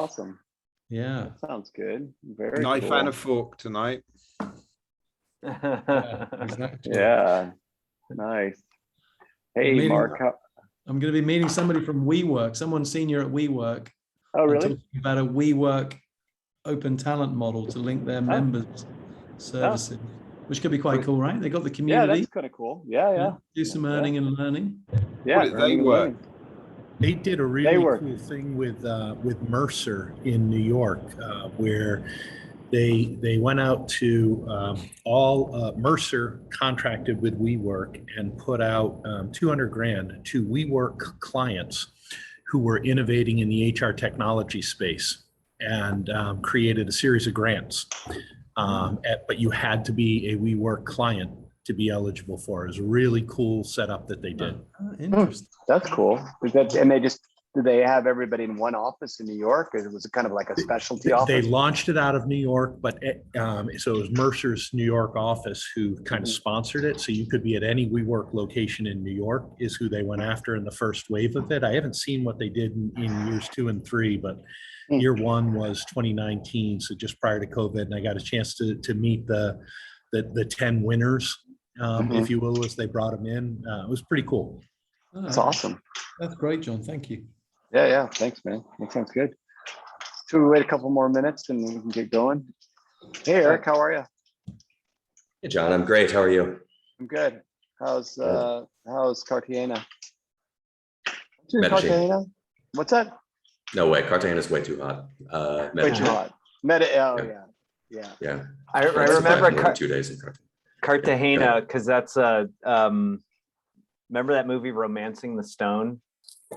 Awesome. Yeah. That sounds good. Very Knife cool. and a fork tonight. Yeah, exactly. Yeah. Nice. Hey, Meeting- Mark. I'm going to be meeting somebody from WeWork, someone senior at WeWork. Oh, and really? talking about a WeWork open talent model to link their members' services, which could be quite cool, right? They got the Yeah, community. that's kind of cool. Yeah, yeah. Do some earning and learning. Yeah. They earning and work. learning. They did a They really work. cool thing with Mercer in New York, where they went out to all Mercer contracted with WeWork and put out 200 grand to WeWork clients who were innovating in the HR technology space, and created a series of grants. But you had to be a WeWork client to be eligible for. It was a really cool setup that they did. Interesting. That's cool. Do they have everybody in one office in New York, or was it kind of like a specialty office? They launched it out of New York, but so it was Mercer's New York office who kind of sponsored it. So you could be at any WeWork location in New York is who they went after in the first wave of it. I haven't seen what they did in years 2 and 3, but year 1 was 2019, so just prior to COVID, and I got a chance to meet the 10 winners, if you will, as they brought them in. It was pretty cool. That's awesome. That's great, John. Thank you. Yeah, yeah. Thanks, man. That sounds good. Should we wait a couple more minutes and we can get going? Hey, Eric, how are you? Hey, John, I'm great. How are you? I'm good. How's Cartagena? Medellin. Cartagena? What's that? No way. Cartagena's way too hot. Way too hot. Yeah. I It's remember more than 2 days in Cartagena. Cartagena because that's remember that movie Romancing the Stone?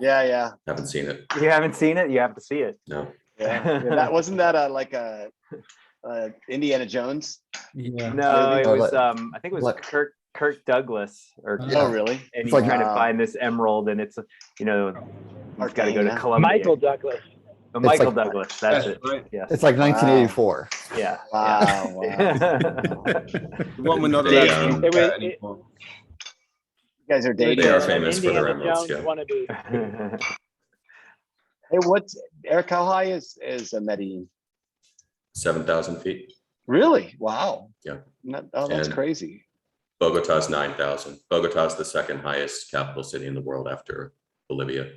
Yeah. Haven't seen it. You haven't seen it? You have to see it. No. Yeah. That wasn't that like a Indiana Jones? No, it Oh, was like- I think it was like- Kirk Douglas or Oh, really? and he's like- trying to find this emerald and it's he's got to go to Cartagena. Colombia. Michael Douglas. Oh, Michael like- Douglas, that's it. Right. Yes. It's like 1984. Yeah. Wow. The one we're not They, allowed to It look at was- anymore. You guys are dating. They are An famous for their Indiana emeralds, Jones wannabe. Hey, Eric, how high is Medellin? 7,000 feet. Really? Wow. Yeah. That's And- crazy. Bogota's 9,000. Bogota's the second highest capital city in the world after Bolivia,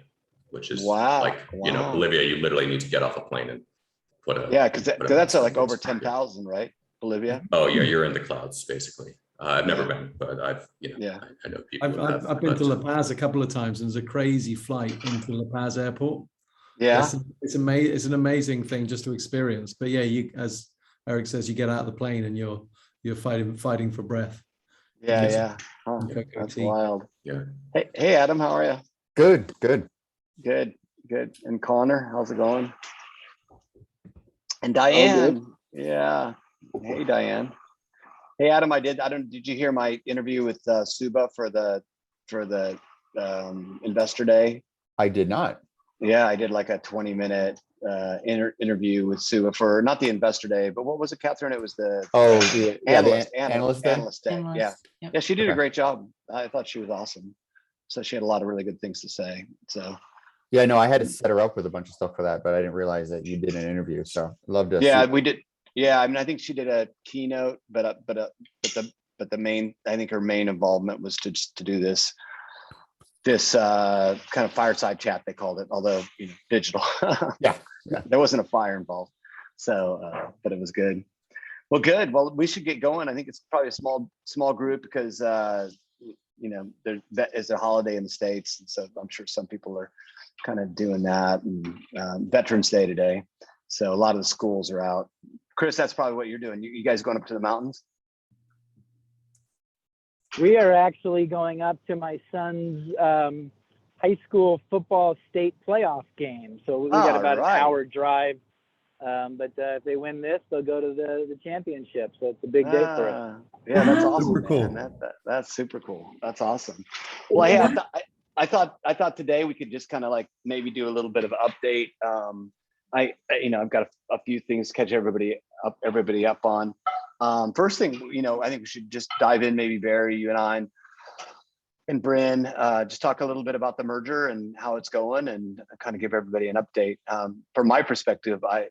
which is Wow. Wow. Bolivia, you literally need to get off a plane and put a. Yeah, because put a- that's like over 10,000, right? Bolivia. Oh, yeah, you're in the clouds, basically. I've never been, but I've, Yeah. I know people. who have, I've been to but- La Paz a couple of times, and there's a crazy flight into La Paz airport. Yeah. It's amazing. It's an amazing thing just to experience. But yeah, you, as Eric says, you get out of the plane and you're fighting for breath. Yeah. Yeah. Oh, Cocoa that's tea. wild. Yeah. Hey, Adam, how are you? Good. Good. And Connor, how's it going? And Diane. Yeah. Hey, Diane. Hey, Adam, did you hear my interview with Suba for the Investor Day? I did not. Yeah, I did like a 20-minute interview with Suba for not the Investor Day, but what was it, Catherine? It was the Analyst day? Analyst Day. Yeah. Yep. Yeah, she did a Okay. great job. I thought she was awesome. So she had a lot of really good things to say. So Yeah, no, I had to set her up with a bunch of stuff for that, but I didn't realize that you did an interview. So love to. yeah, see. we did. Yeah, I mean, I think she did a keynote, but the main, I think her main involvement was to do this kind of fireside chat, they called it, although digital. Yeah. There wasn't a fire involved. So, but it was good. Well, good. Well, we should get going. I think it's probably a small group because that is a holiday in the States, and so I'm sure some people are kind of doing that. And Veterans Day today, so a lot of the schools are out. Chris, that's probably what you're doing. You guys going up to the mountains? We are actually going up to my son's high school football state playoff game. So we got about Alright. an hour drive. But if they win this, they'll go to the championship. So it's a big day for us. Yeah, that's awesome. Super cool. Man. That's super cool. That's awesome. Well, hey, I thought today we could just kind of like maybe do a little bit of update. I've got a few things to catch everybody up on. First thing, I think we should just dive in, maybe Barry, you and I, and and Bryn, just talk a little bit about the merger and how it's going, and kind of give everybody an update. From my perspective, I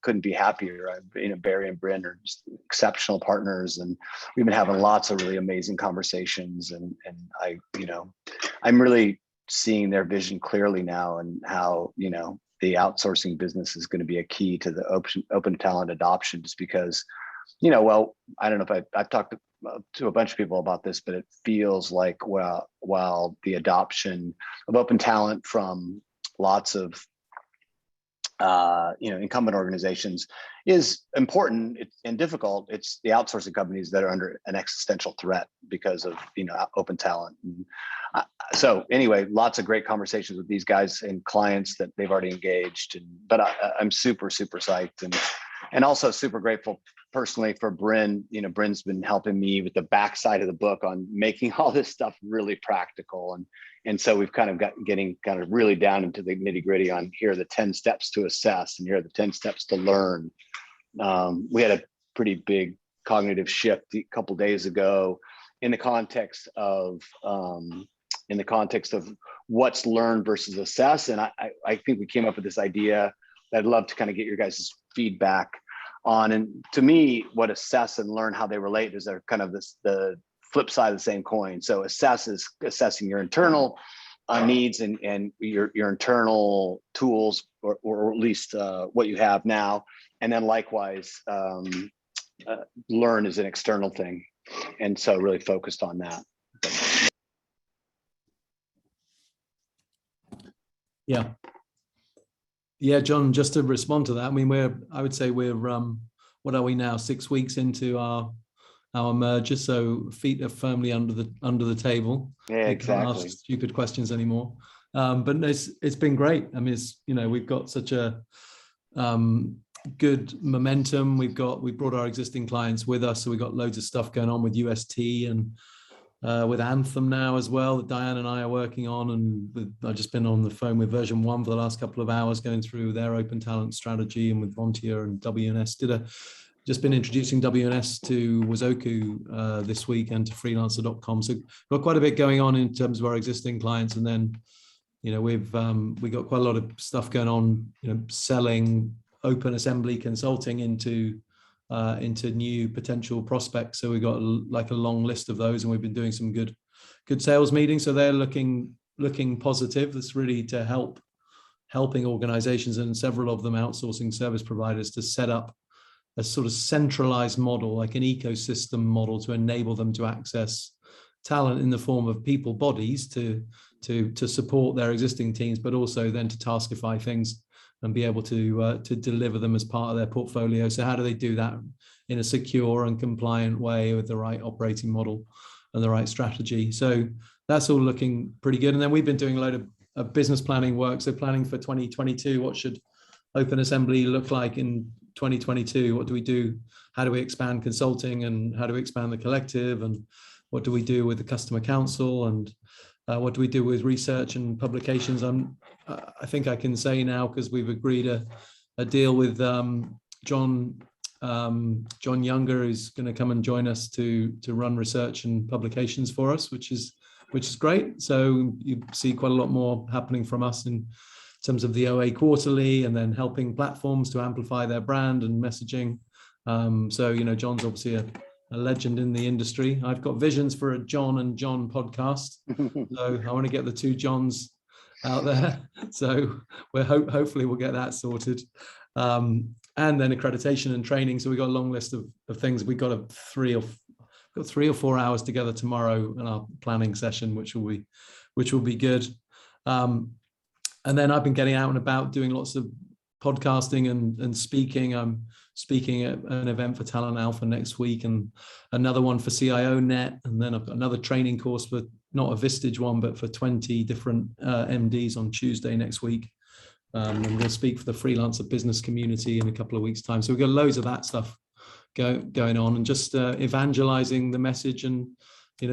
couldn't be happier. Barry and Bryn are just exceptional partners, and we've been having lots of really amazing conversations. And I'm really seeing their vision clearly now, and how the outsourcing business is going to be a key to the open talent adoption, just because, well, I don't know if I've talked to a bunch of people about this, but it feels like, well, while the adoption of open talent from lots of incumbent organizations is important and difficult, it's the outsourcing companies that are under an existential threat because of open talent. And so anyway, lots of great conversations with these guys and clients that they've already engaged. But I'm super psyched, and also super grateful personally for Bryn. Bryn's been helping me with the backside of the book on making all this stuff really practical. And so we've kind of getting really down into the nitty gritty on, here are the 10 steps to assess, and here are the 10 steps to learn. We had a pretty big cognitive shift a couple of days ago in the context of what's learned versus assess. And I think we came up with this idea that I'd love to kind of get your guys' feedback on. And to me, what assess and learn, how they relate, is they're kind of the flip side of the same coin. So assess is assessing your internal needs and your internal tools, or at least what you have now. And then likewise, learn is an external thing. And so really focused on that. Yeah, John, just to respond to that, I mean, I would say we're what are we now, 6 weeks into our merger, so feet are firmly under the table. Yeah, we exactly. can't ask stupid questions anymore. But it's been great. I mean, we've got such a good momentum. We brought our existing clients with us, so we've got loads of stuff going on with UST and with Anthem now as well, that Diane and I are working on. And I've just been on the phone with version 1 for the last couple of hours, going through their open talent strategy, and with Vontier and WNS. Just been introducing WNS to Wazoku this week, and to freelancer.com. So we've got quite a bit going on in terms of our existing clients. And then, we've got quite a lot of stuff going on, selling Open Assembly consulting into new potential prospects. So we've got like a long list of those, and we've been doing some good sales meetings. So they're looking positive. That's really to helping organizations, and several of them outsourcing service providers, to set up a sort of centralized model, like an ecosystem model, to enable them to access talent in the form of people bodies to support their existing teams, but also then to taskify things and be able to deliver them as part of their portfolio. So how do they do that in a secure and compliant way with the right operating model and the right strategy? So that's all looking pretty good. And then we've been doing a load of business planning work. So planning for 2022, what should Open Assembly look like in 2022? What do we do? How do we expand consulting, and how do we expand the collective? And what do we do with the customer council? And what do we do with research and publications? I think I can say now, because we've agreed a deal with John Younger, who's going to come and join us to run research and publications for us, which is great. So you see quite a lot more happening from us in terms of the OA Quarterly, and then helping platforms to amplify their brand and messaging. So John's obviously a legend in the industry. I've got visions for a John and John podcast. So I want to get the two Johns out there. So hopefully we'll get that sorted. And then accreditation and training. So we've got a long list of things. We've got 3 or 4 hours together tomorrow in our planning session, which will be good. And then I've been getting out and about, doing lots of podcasting and speaking. I'm speaking at an event for Talent Alpha next week, and another one for CIO Net. And then I've got another training course for, not a Vistage one, but for 20 different MDs on Tuesday next week. And we'll speak for the freelancer business community in a couple of weeks' time. So we've got loads of that stuff going on, and just evangelizing the message, and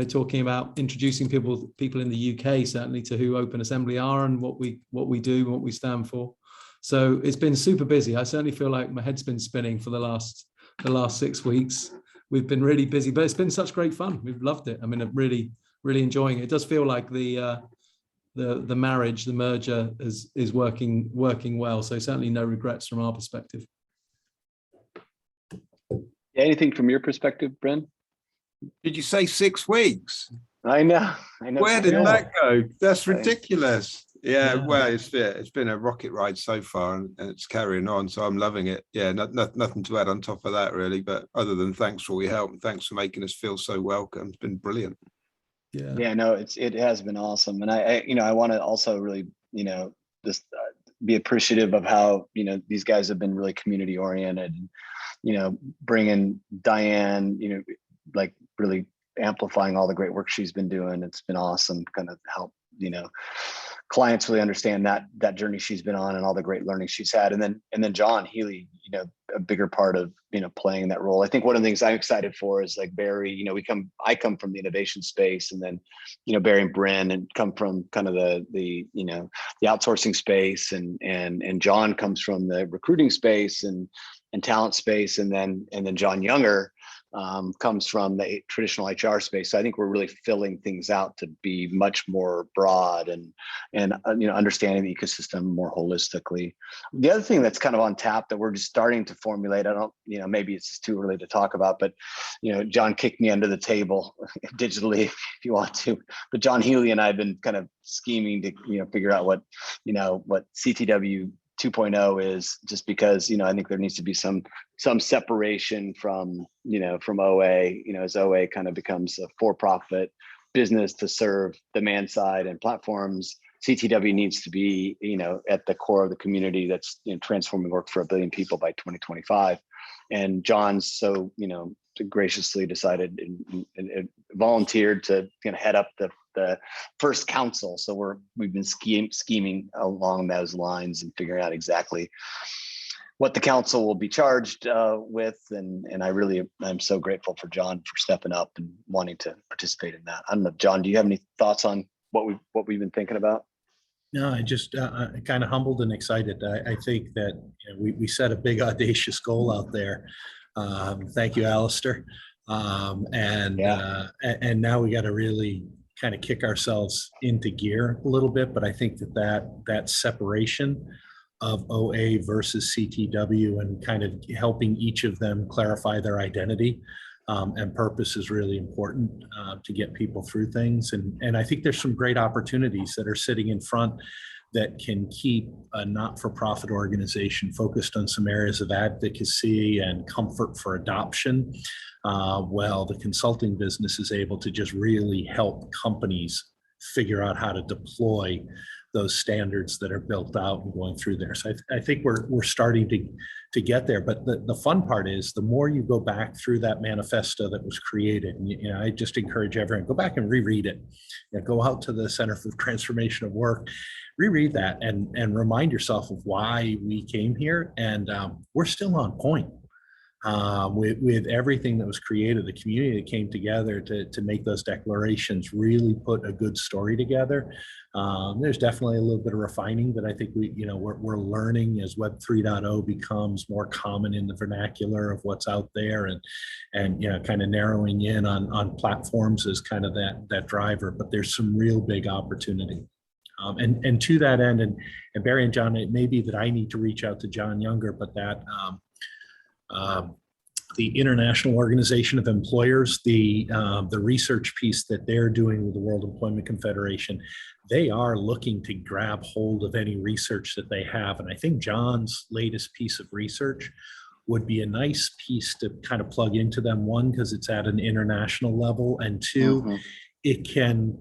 talking about introducing people in the UK, certainly, to who Open Assembly are and what we do and what we stand for. So it's been super busy. I certainly feel like my head's been spinning for the last 6 weeks. We've been really busy, but it's been such great fun. We've loved it. I mean, I'm really really enjoying it. It does feel like the marriage, the merger is working well. So certainly no regrets from our perspective. Anything from your perspective, Bren? Did you say 6 weeks? I know. Where did that go? That's Right. ridiculous. Yeah, Yeah. well, it's been a rocket ride so far, and it's carrying on. So I'm loving it. Yeah, nothing to add on top of that really. But other than thanks for all your help and thanks for making us feel so welcome. It's been brilliant. Yeah. Yeah, no, it has been awesome, and I want to also really, just be appreciative of how these guys have been really community oriented, bringing Diane, like really amplifying all the great work she's been doing. It's been awesome, kind of help clients really understand that journey she's been on and all the great learning she's had. And then John Healy, a bigger part of playing that role. I think one of the things I'm excited for is like Barry, I come from the innovation space, and then Barry and Bren and come from kind of the outsourcing space, and John comes from the recruiting space and talent space, and then John Younger comes from the traditional HR space. So I think we're really filling things out to be much more broad and understanding the ecosystem more holistically. The other thing that's kind of on tap that we're just starting to formulate, I don't, maybe it's just too early to talk about, but John kicked me under the table digitally if you want to. But John Healy and I have been kind of scheming to figure out what CTW 2.0 is, just because I think there needs to be some separation from OA, as OA kind of becomes a for-profit business to serve demand side and platforms. CTW needs to be at the core of the community that's transforming work for 1 billion people by 2025. And John's so graciously decided and volunteered to head up the first council. So we've been scheming along those lines and figuring out exactly what the council will be charged with. And I'm so grateful for John for stepping up and wanting to participate in that. I don't know, John, do you have any thoughts on what we've been thinking about? No, I just kind of humbled and excited. I think that we set a big audacious goal out there. Thank you, Alistair. And now we got to really kind of kick ourselves into gear a little bit. But I think that separation of OA versus CTW and kind of helping each of them clarify their identity and purpose is really important to get people through things. And I think there's some great opportunities that are sitting in front that can keep a not-for-profit organization focused on some areas of advocacy and comfort for adoption, while the consulting business is able to just really help companies figure out how to deploy those standards that are built out and going through there. So I think we're starting to get there. But the fun part is the more you go back through that manifesto that was created, and I just encourage everyone, go back and reread it. Go out to the Center for Transformation of Work, reread that and remind yourself of why we came here. And we're still on point with everything that was created, the community that came together to make those declarations really put a good story together. There's definitely a little bit of refining that I think we're learning as Web 3.0 becomes more common in the vernacular of what's out there, and kind of narrowing in on platforms as kind of that driver. But there's some real big opportunity. And to that end, and Barry and John, it may be that I need to reach out to John Younger, but that the International Organization of Employers, the research piece that they're doing with the World Employment Confederation, they are looking to grab hold of any research that they have. And I think John's latest piece of research would be a nice piece to kind of plug into them. One, because it's at an international level, and two, it can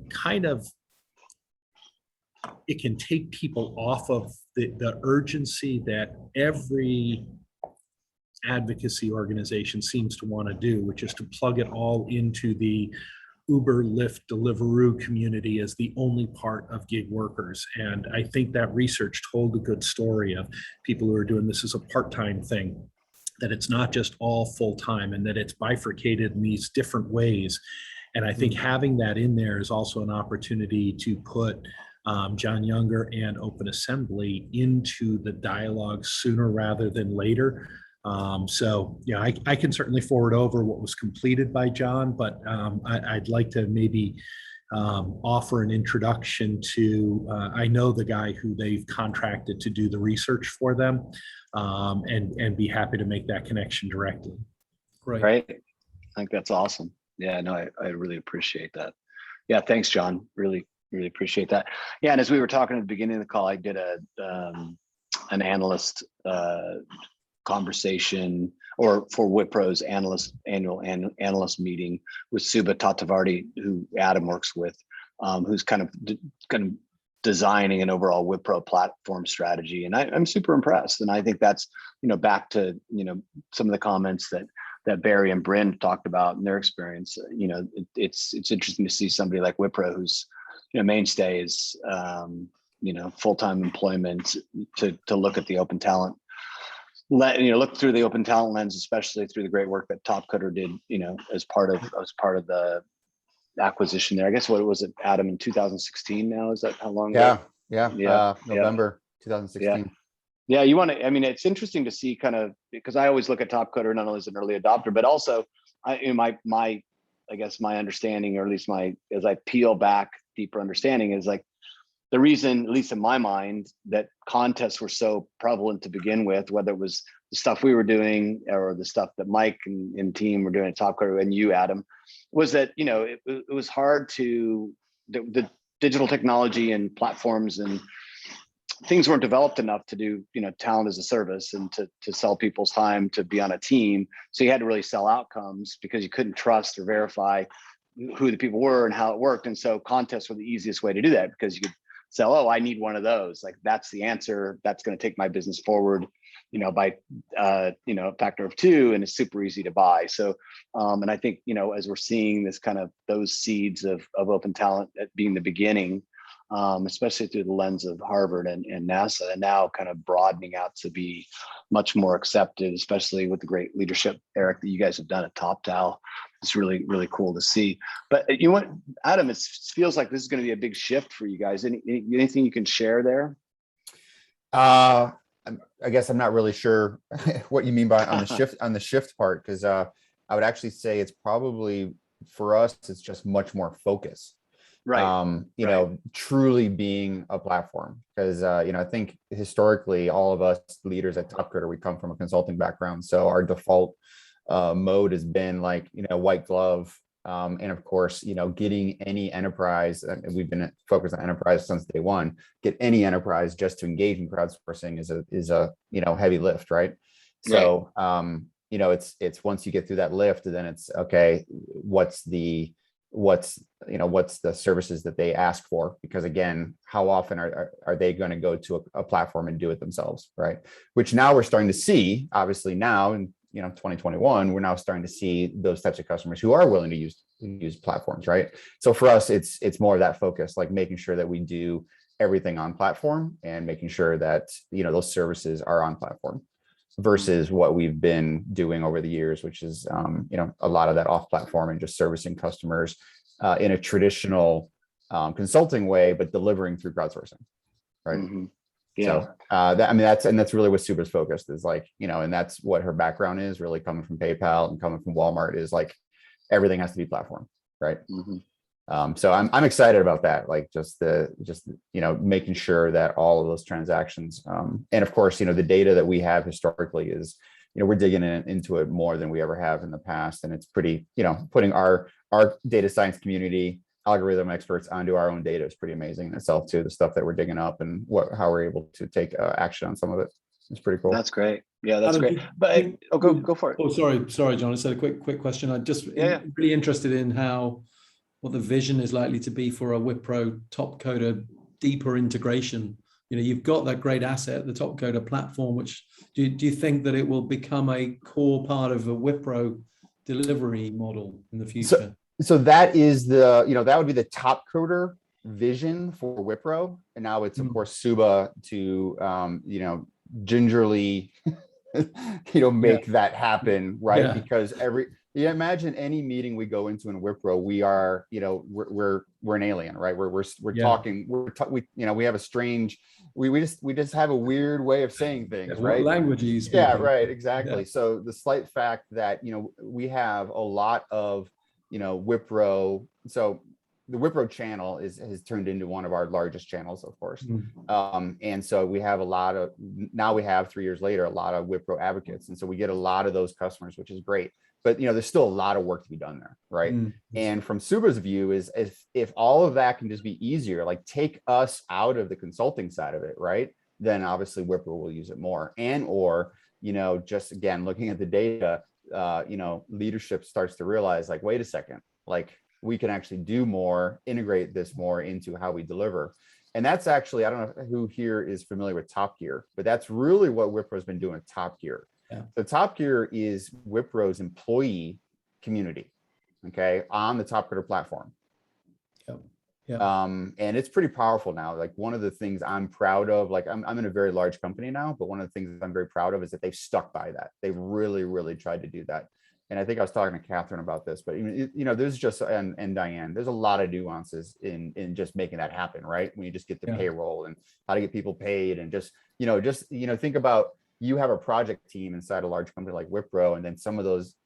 take people off of the urgency that every advocacy organization seems to want to do, which is to plug it all into the Uber, Lyft, Deliveroo community as the only part of gig workers. And I think that research told a good story of people who are doing this as a part-time thing, that it's not just all full-time, and that it's bifurcated in these different ways. And I think having that in there is also an opportunity to put John Younger and Open Assembly into the dialogue sooner rather than later. So I can certainly forward over what was completed by John, but I'd like to maybe offer an introduction to, I know the guy who they've contracted to do the research for them, and be happy to make that connection directly. Great. Right. I think that's awesome. Yeah, no, I really appreciate that. Yeah, thanks, John. Really, really appreciate that. Yeah, and as we were talking at the beginning of the call, I did an analyst conversation, or for Wipro's annual analyst meeting with Subha Tatavardi, who Adam works with, who's kind of designing an overall Wipro platform strategy. And I'm super impressed. And I think that's, back to, some of the comments that Barry and Bryn talked about in their experience. It's interesting to see somebody like Wipro, whose mainstay is full-time employment, to look at the open talent, look through the open talent lens, especially through the great work that Topcoder did, as part of the acquisition there. I guess, what was it, Adam, in 2016 now? Is that how long ago? Yeah. November 2016. Yeah, it's interesting to see, kind of, because I always look at Topcoder not only as an early adopter, but also my understanding, or at least as I peel back deeper understanding, is like the reason, at least in my mind, that contests were so prevalent to begin with, whether it was the stuff we were doing or the stuff that Mike and team were doing at Topcoder, and you, Adam, was that, it was hard to, the digital technology and platforms and things weren't developed enough to do, talent as a service, and to sell people's time to be on a team. So you had to really sell outcomes, because you couldn't trust or verify who the people were and how it worked. And so contests were the easiest way to do that, because you could sell, oh, I need one of those. Like, that's the answer. That's going to take my business forward, by, a factor of 2, and it's super easy to buy. So, and I think, as we're seeing this kind of, those seeds of open talent being the beginning, especially through the lens of Harvard and NASA, and now kind of broadening out to be much more accepted, especially with the great leadership, Eric, that you guys have done at TopTal. It's really, really cool to see. But Adam, it feels like this is going to be a big shift for you guys. Anything you can share there? I guess I'm not really sure what you mean by on the shift part, because I would actually say it's probably, for us, it's just much more focus. Right. Truly being a platform, because I think historically all of us leaders at Topcoder, we come from a consulting background, so our default mode has been like, white glove, and of course, getting any enterprise, and we've been focused on enterprise since day one. Get any enterprise just to engage in crowdsourcing is a heavy lift, right? So it's once you get through that lift, then it's okay, what's the services that they ask for? Because again, how often are they going to go to a platform and do it themselves, right? Which now we're starting to see, obviously now in 2021, we're now starting to see those types of customers who are willing to use platforms, right? So for us, it's more of that focus, like making sure that we do everything on platform, and making sure that those services are on platform, versus what we've been doing over the years, which is a lot of that off platform and just servicing customers in a traditional consulting way, but delivering through crowdsourcing, right? Mm-hmm. Yeah. So that's really what Subha's focused is, like, and that's what her background is, really coming from PayPal and coming from Walmart, is like everything has to be platform, right? Mm-hmm. So I'm excited about that, like just making sure that all of those transactions, and of course, the data that we have historically is, we're digging into it more than we ever have in the past, and it's pretty, putting our data science community, algorithm experts onto our own data is pretty amazing in itself too. The stuff that we're digging up and how we're able to take action on some of it. It's pretty cool. That's great. Yeah, that's great. But go for it. Oh, sorry, John. I said a quick question. I'm just really interested in what the vision is likely to be for a Wipro Topcoder deeper integration. You've got that great asset, the Topcoder platform, which do you think that it will become a core part of a Wipro delivery model in the future? So that is that would be the Topcoder vision for Wipro. And now it's of course Subha to, gingerly, make that happen. Right. Yeah. Because imagine any meeting we go into in Wipro, we are, we're an alien, right? We're talking, we have a strange, we just have a weird way of saying things, right? Languages. Yeah, right. Exactly. Yeah. So the slight fact that, we have a lot of, Wipro. So the Wipro channel has turned into one of our largest channels, of course. Mm. And so we have now we have 3 years later, a lot of Wipro advocates. And so we get a lot of those customers, which is great. But, there's still a lot of work to be done there, right? Mm. And from Suba's view is if all of that can just be easier, like take us out of the consulting side of it, right? Then obviously Wipro will use it more. Or, just again, looking at the data, leadership starts to realize like, wait a second, like we can actually do more, integrate this more into how we deliver. And that's actually, I don't know who here is familiar with Top Gear, but that's really what Wipro has been doing with Top Gear. Yeah. So Top Gear is Wipro's employee community, okay, on the Top Gear platform. Yep. Yeah. And it's pretty powerful now. Like one of the things I'm proud of, like I'm in a very large company now, but one of the things I'm very proud of is that they've stuck by that. They've really, really tried to do that. And I think I was talking to Catherine about this, but there's just, and Diane, there's a lot of nuances in just making that happen, right? When you just get the payroll and how to get people paid and just think about, you have a project team inside a large company like Wipro, and then some of those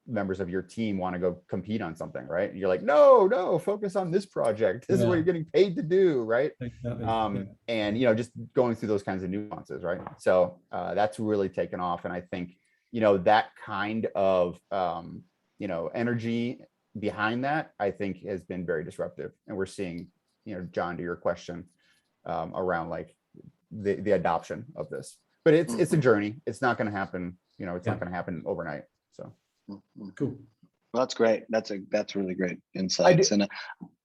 members of your team want to go compete on something, right? And you're like, no, focus on this project. This is what you're getting paid to do, right? Exactly. And just going through those kinds of nuances, right? So that's really taken off, and I think that kind of energy behind that, I think, has been very disruptive. And we're seeing, John, to your question, around like the adoption of this. But it's a journey. It's not going to happen. It's not going to happen overnight. So cool. Well, that's great. That's really great insights. And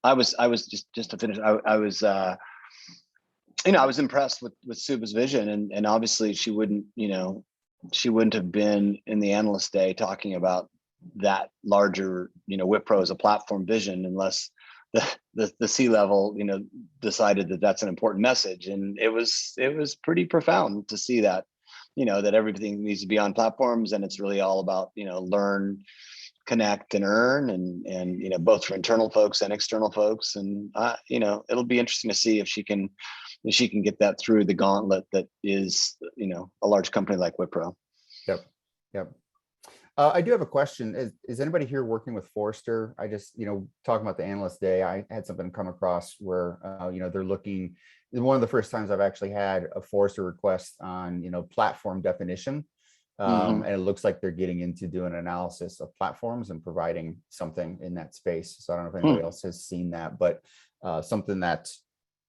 I was just to finish. I was I was impressed with Suba's vision, and obviously she wouldn't have been in the analyst day talking about that larger Wipro as a platform vision unless the C-level decided that that's an important message. And it was pretty profound to see that that everything needs to be on platforms, and it's really all about learn, connect, and earn, and both for internal folks and external folks. And it'll be interesting to see if she can get that through the gauntlet that is a large company like Wipro. Yep. I do have a question. Is anybody here working with Forrester? I just, talking about the analyst day, I had something come across where, they're looking, one of the first times I've actually had a Forrester request on, platform definition. And it looks like they're getting into doing an analysis of platforms and providing something in that space. So I don't know if anybody else has seen that, but something that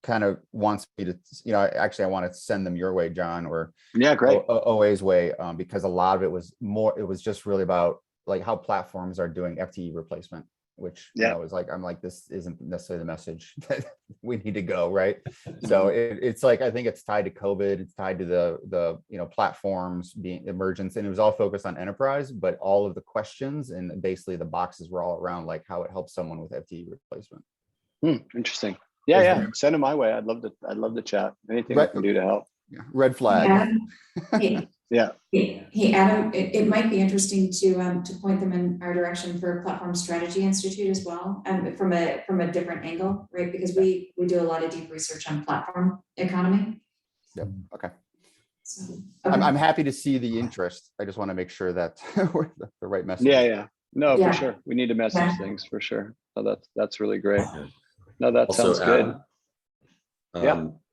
kind of wants me to, I want to send them your way, John, or great. OA's way, because a lot of it was just really about like how platforms are doing FTE replacement, which is like, I'm like, this isn't necessarily the message that we need to go, right? So it's like, I think it's tied to COVID, it's tied to the platforms being emergence, and it was all focused on enterprise, but all of the questions and basically the boxes were all around like how it helps someone with FTE replacement. Interesting. Yeah. Send them my way. I'd love to chat. Anything I can do to help. Yeah. Red flag. Yeah. Hey, Adam, it might be interesting to point them in our direction for Platform Strategy Institute as well, from a different angle, right? Because we do a lot of deep research on platform economy. Yep. Okay. So, okay. I'm happy to see the interest. I just want to make sure that we're the right message. Yeah. No, for sure. We need to message things for sure. Oh, that's really great. No, that Also, sounds good. I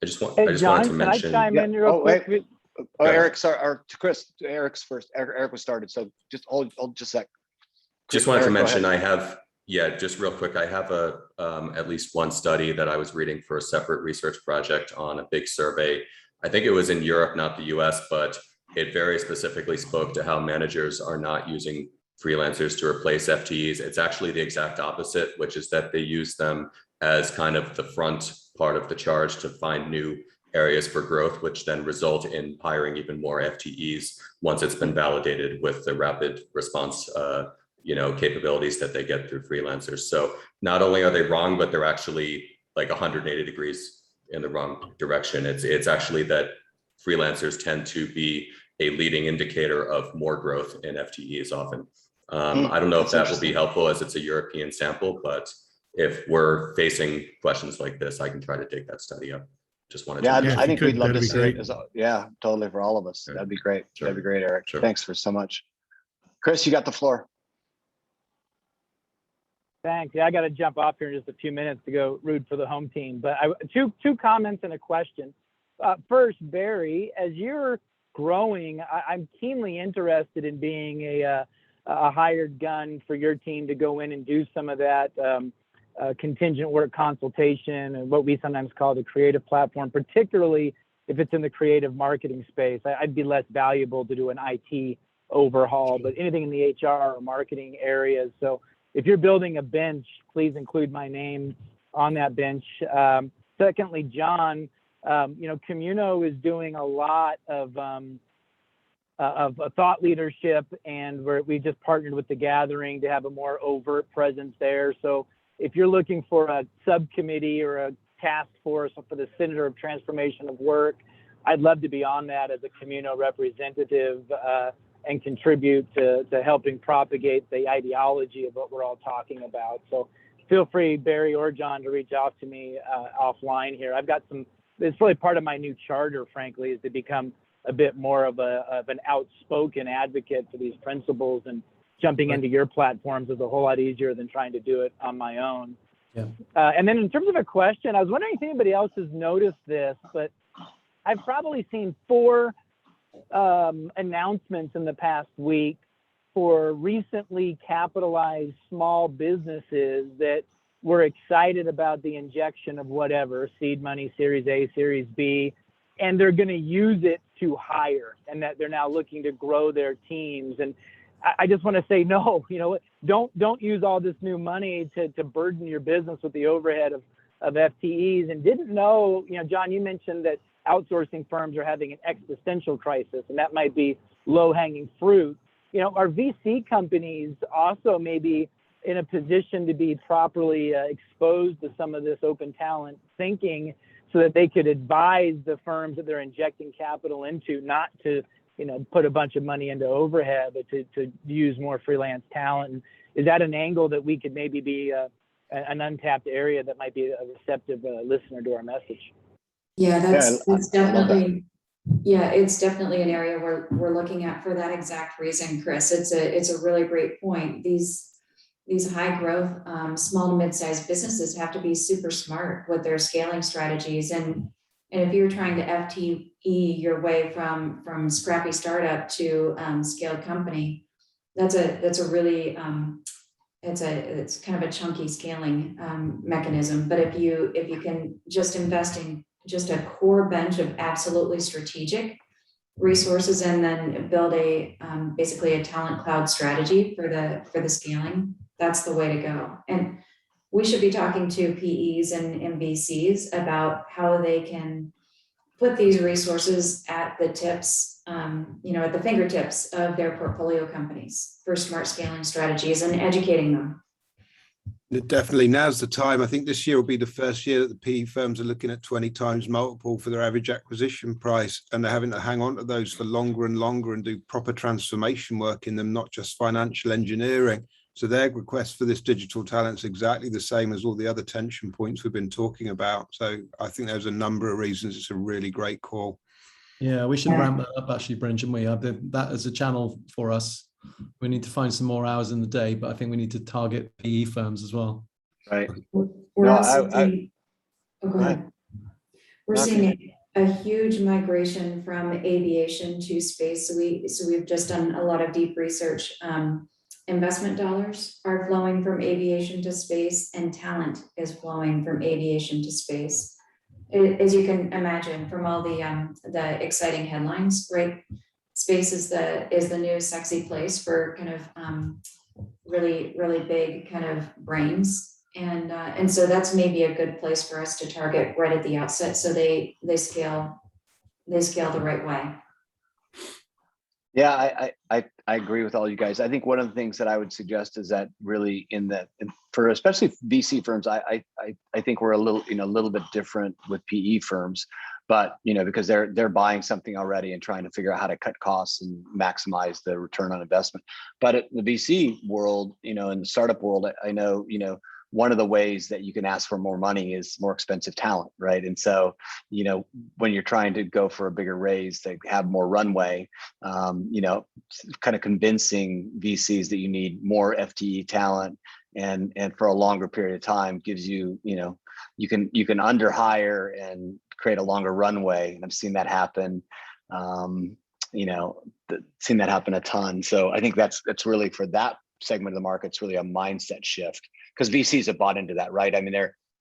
just Hey, wanted John, to can I mention. chime in real quick? Wait. Oh, Eric, sorry, or Chris, Eric's first. Eric was started, so just hold just a sec. Just wanted to Eric, go mention, ahead. just real quick, I have at least one study that I was reading for a separate research project on a big survey. I think it was in Europe, not the US, but it very specifically spoke to how managers are not using freelancers to replace FTEs. It's actually the exact opposite, which is that they use them as kind of the front part of the charge to find new areas for growth, which then result in hiring even more FTEs once it's been validated with the rapid response capabilities that they get through freelancers. So not only are they wrong, but they're actually like 180 degrees in the wrong direction. It's actually that freelancers tend to be a leading indicator of more growth in FTEs often. I don't know if that will be helpful as it's a European sample, but if we're facing questions like this, I can try to dig that study up. Just wanted to. I think we'd love to that'd be see it. Totally, for all of us. Sure. That'd be great. Sure. That'd be great, Eric. Sure. Thanks for so much. Chris, you got the floor. Thanks. Yeah, I got to jump off here in just a few minutes to go root for the home team. But two comments and a question. First, Barry, as you're growing, I'm keenly interested in being a hired gun for your team to go in and do some of that contingent work consultation and what we sometimes call the creative platform, particularly if it's in the creative marketing space. I'd be less valuable to do an IT overhaul, but anything in the HR or marketing areas. So if you're building a bench, please include my name on that bench. Secondly, John, Communo is doing a lot of thought leadership, and we just partnered with The Gathering to have a more overt presence there. So if you're looking for a subcommittee or a task force for the Center of Transformation of Work, I'd love to be on that as a Communo representative and contribute to helping propagate the ideology of what we're all talking about. So feel free, Barry or John, to reach out to me offline here. I've got it's really part of my new charter, frankly, is to become a bit more of an outspoken advocate for these principles, and jumping into your platforms is a whole lot easier than trying to do it on my own. Yeah. And then in terms of a question, I was wondering if anybody else has noticed this, but I've probably seen 4 announcements in the past week for recently capitalized small businesses that were excited about the injection of whatever, seed money, Series A, Series B, and they're going to use it to hire, and that they're now looking to grow their teams. And I just want to say, no, don't use all this new money to burden your business with the overhead of FTEs. And didn't know, John, you mentioned that outsourcing firms are having an existential crisis, and that might be low-hanging fruit. Our VC companies also may be in a position to be properly exposed to some of this open talent thinking, so that they could advise the firms that they're injecting capital into not to, put a bunch of money into overhead, but to use more freelance talent. And is that an angle that we could maybe be an untapped area that might be a receptive listener to our message? Yeah, that's definitely, it's definitely an area we're looking at for that exact reason, Chris. It's a really great point. These high growth, small to mid-sized businesses have to be super smart with their scaling strategies. And if you're trying to FTE your way from scrappy startup to scaled company, that's a really, it's kind of a chunky scaling mechanism. But if you can just invest in just a core bench of absolutely strategic resources, and then build basically a talent cloud strategy for the scaling, that's the way to go. And we should be talking to PEs and VCs about how they can put these resources at the tips, at the fingertips of their portfolio companies for smart scaling strategies, and educating them. Definitely, now's the time. I think this year will be the first year that the PE firms are looking at 20 times multiple for their average acquisition price, and they're having to hang on to those for longer and longer and do proper transformation work in them, not just financial engineering. So their request for this digital talent is exactly the same as all the other tension points we've been talking about. So I think there's a number of reasons it's a really great call. Yeah, we should ramp that up actually, Brent, shouldn't we? That as a channel for us. We need to find some more hours in the day, but I think we need to target PE firms as well. Right. We're also seeing, go ahead. We're seeing a huge migration from aviation to space. So we've just done a lot of deep research. Investment dollars are flowing from aviation to space, and talent is flowing from aviation to space. As you can imagine from all the exciting headlines, right? Space is the new sexy place for kind of really, really big kind of brains. And so that's maybe a good place for us to target right at the outset, so they scale the right way. Yeah, I agree with all you guys. I think one of the things that I would suggest is that really for especially VC firms, I think we're a little bit different with PE firms, but because they're buying something already and trying to figure out how to cut costs and maximize the return on investment. But at the VC world, in the startup world, I know, one of the ways that you can ask for more money is more expensive talent, right? And so, when you're trying to go for a bigger raise, they have more runway, kind of convincing VCs that you need more FTE talent and for a longer period of time gives you, you can under hire and create a longer runway. And I've seen that happen. Seen that happen a ton. So I think that's really, for that segment of the market, it's really a mindset shift, because VCs have bought into that, right? I mean,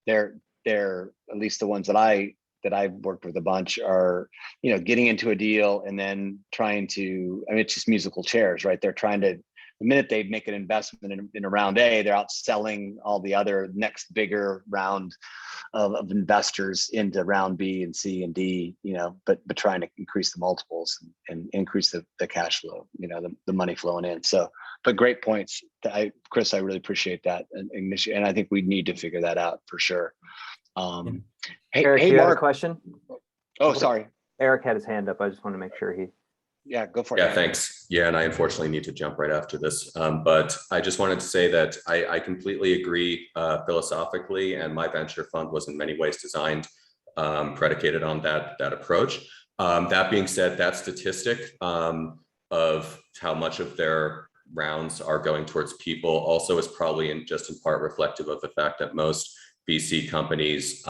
they're at least the ones that I've worked with a bunch are, getting into a deal and then trying to, I mean, it's just musical chairs, right? They're trying to, the minute they make an investment in a round A, they're out selling all the other next bigger round of investors into round B and C and D, but trying to increase the multiples and increase the cash flow, the money flowing in. So, but great points. Chris, I really appreciate that. And I think we need to figure that out for sure. Eric, hey, you had a Mark. question? Oh, sorry. Eric had his hand up. I just want to make sure he. Yeah, go for it. Yeah, thanks. Yeah, and I unfortunately need to jump right after this. But I just wanted to say that I completely agree philosophically, and my venture fund was in many ways designed, predicated on that approach. That being said, that statistic of how much of their rounds are going towards people also is probably just in part reflective of the fact that most VC companies,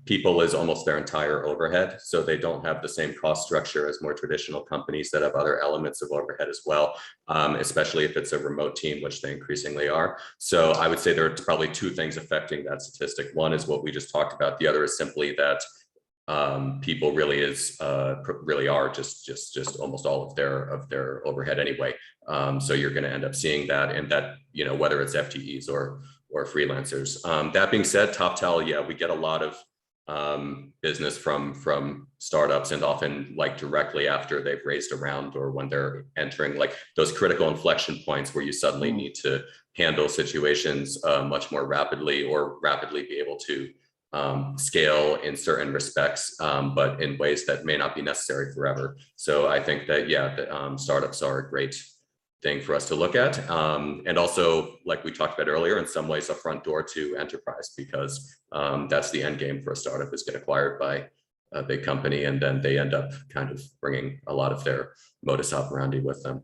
people is almost their entire overhead. So they don't have the same cost structure as more traditional companies that have other elements of overhead as well, especially if it's a remote team, which they increasingly are. So I would say there are probably two things affecting that statistic. One is what we just talked about. The other is simply that people really are just almost all of their overhead anyway. So you're going to end up seeing that, and that, whether it's FTEs or freelancers. That being said, TopTal, yeah, we get a lot of business from startups, and often like directly after they've raised a round or when they're entering like those critical inflection points where you suddenly need to handle situations much more rapidly, or rapidly be able to scale in certain respects, but in ways that may not be necessary forever. So I think that, yeah, startups are a great thing for us to look at. And also, like we talked about earlier, in some ways a front door to enterprise, because that's the end game for a startup, is get acquired by a big company, and then they end up kind of bringing a lot of their modus operandi with them.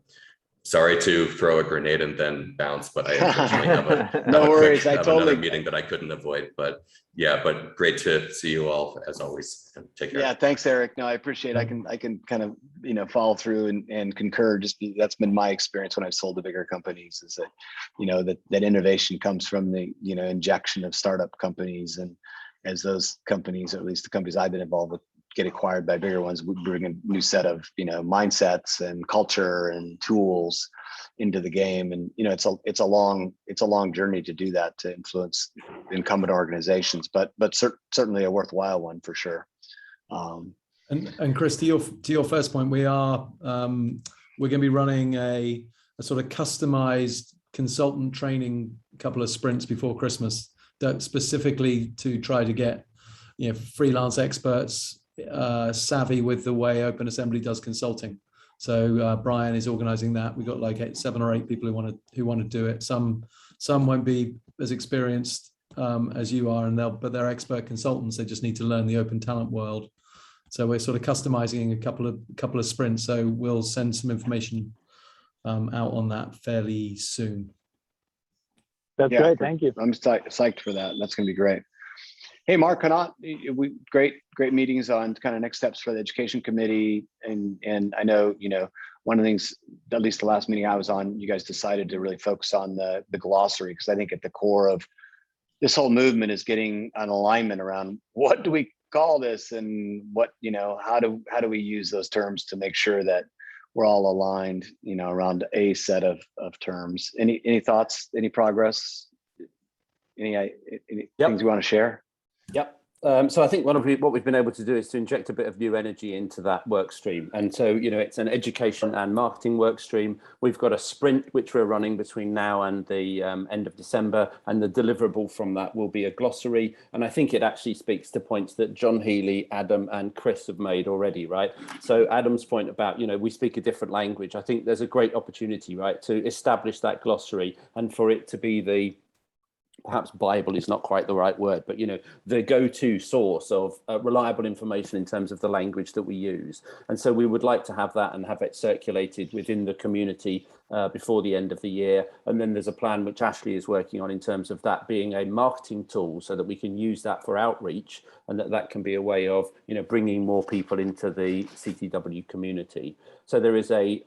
Sorry to throw a grenade and then bounce, but I unfortunately have No worries. I totally another meeting that I couldn't avoid. But yeah, but great to see you all as always. Take care. Yeah, thanks, Eric. No, I appreciate it. I can kind of, follow through and concur. That's been my experience when I've sold to bigger companies, is that, that innovation comes from the, injection of startup companies. And as those companies, or at least the companies I've been involved with, get acquired by bigger ones, we bring a new set of, mindsets and culture and tools into the game. And, it's a long journey to do that, to influence incumbent organizations, but certainly a worthwhile one for sure. And Chris, to your first point, we're going to be running a sort of customized consultant training, couple of sprints before Christmas, that specifically to try to get, freelance experts savvy with the way OpenAssembly does consulting. So Brian is organizing that. We've got like 7 or 8 people who want to do it. Some won't be as experienced as you are, but they're expert consultants. They just need to learn the open talent world. So we're sort of customizing a couple of sprints. So we'll send some information out on that fairly soon. That's great. Thank you. I'm psyched for that. That's going to be great. Hey, Mark, great meetings on kind of next steps for the education committee. And I know, one of the things, at least the last meeting I was on, you guys decided to really focus on the glossary, because I think at the core of this whole movement is getting an alignment around what do we call this, and what, how do we use those terms to make sure that we're all aligned, around a set of terms. Any thoughts, any progress, any things you want to share? Yep. So I think what we've been able to do is to inject a bit of new energy into that work stream. And so, it's an education and marketing work stream. We've got a sprint which we're running between now and the end of December, and the deliverable from that will be a glossary. And I think it actually speaks to points that John Healy, Adam and Chris have made already, right? So Adam's point about, we speak a different language. I think there's a great opportunity, right, to establish that glossary and for it to be the perhaps Bible is not quite the right word, but, you know, the go-to source of reliable information in terms of the language that we use. And so we would like to have that and have it circulated within the community before the end of the year. And then there's a plan which Ashley is working on in terms of that being a marketing tool so that we can use that for outreach, and that can be a way of, you know, bringing more people into the CTW community. So there is a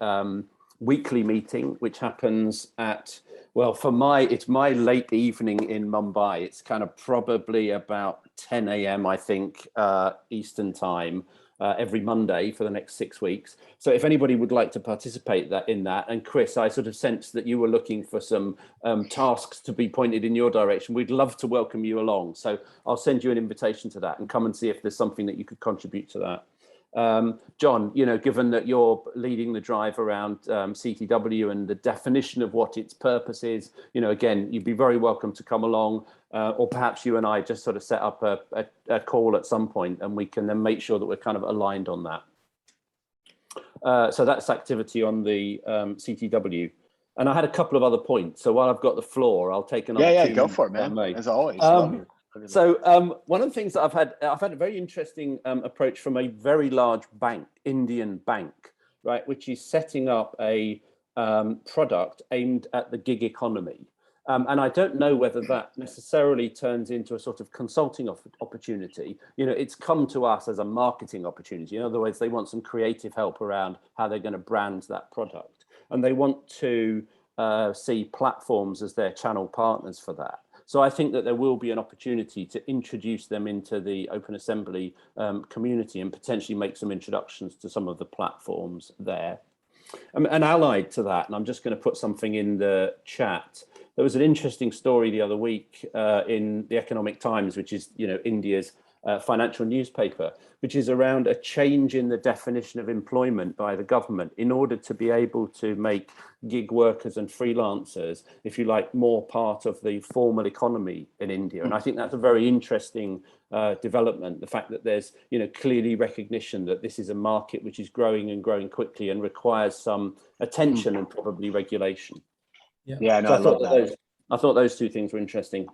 weekly meeting which happens at, well, it's my late evening in Mumbai. It's kind of probably about 10 a.m. I think Eastern time every Monday for the next 6 weeks. So if anybody would like to participate in that, and Chris, I sort of sensed that you were looking for some tasks to be pointed in your direction. We'd love to welcome you along. So I'll send you an invitation to that and come and see if there's something that you could contribute to that. John, you know, given that you're leading the drive around CTW and the definition of what its purpose is, you know, again, you'd be very welcome to come along, or perhaps you and I just sort of set up a call at some point, and we can then make sure that we're kind of aligned on that. So that's activity on the CTW. And I had a couple of other points. So while I've got the floor, I'll take another. Yeah, go for it, man. As always. So one of the things that I've had a very interesting approach from a very large bank, Indian bank, right, which is setting up a product aimed at the gig economy. And I don't know whether that necessarily turns into a sort of consulting opportunity. You know, it's come to us as a marketing opportunity. In other words, they want some creative help around how they're going to brand that product. And they want to see platforms as their channel partners for that. So I think that there will be an opportunity to introduce them into the Open Assembly community and potentially make some introductions to some of the platforms there. And allied to that, and I'm just going to put something in the chat, there was an interesting story the other week in the Economic Times, which is, you know, India's financial newspaper, which is around a change in the definition of employment by the government in order to be able to make gig workers and freelancers, if you like, more part of the formal economy in India. And I think that's a very interesting development, the fact that there's, you know, clearly recognition that this is a market which is growing and growing quickly and requires some attention and probably regulation. Yeah, no, so I thought those two things were interesting.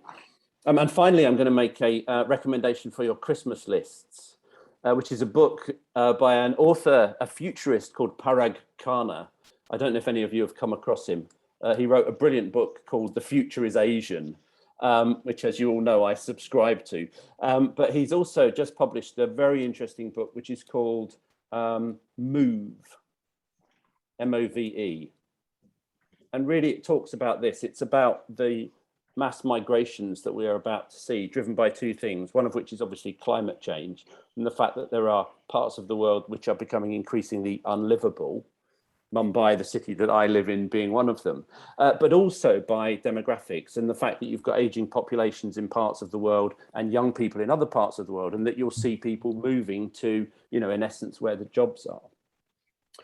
And finally, I'm going to make a recommendation for your Christmas lists, which is a book by an author, a futurist called Parag Khanna. I don't know if any of you have come across him. He wrote a brilliant book called The Future is Asian, which, as you all know, I subscribe to. But he's also just published a very interesting book, which is called Move, M-O-V-E. And really, it talks about this. It's about the mass migrations that we are about to see, driven by two things, one of which is obviously climate change and the fact that there are parts of the world which are becoming increasingly unlivable, Mumbai, the city that I live in, being one of them, but also by demographics and the fact that you've got aging populations in parts of the world and young people in other parts of the world, and that you'll see people moving to, you know, in essence, where the jobs are.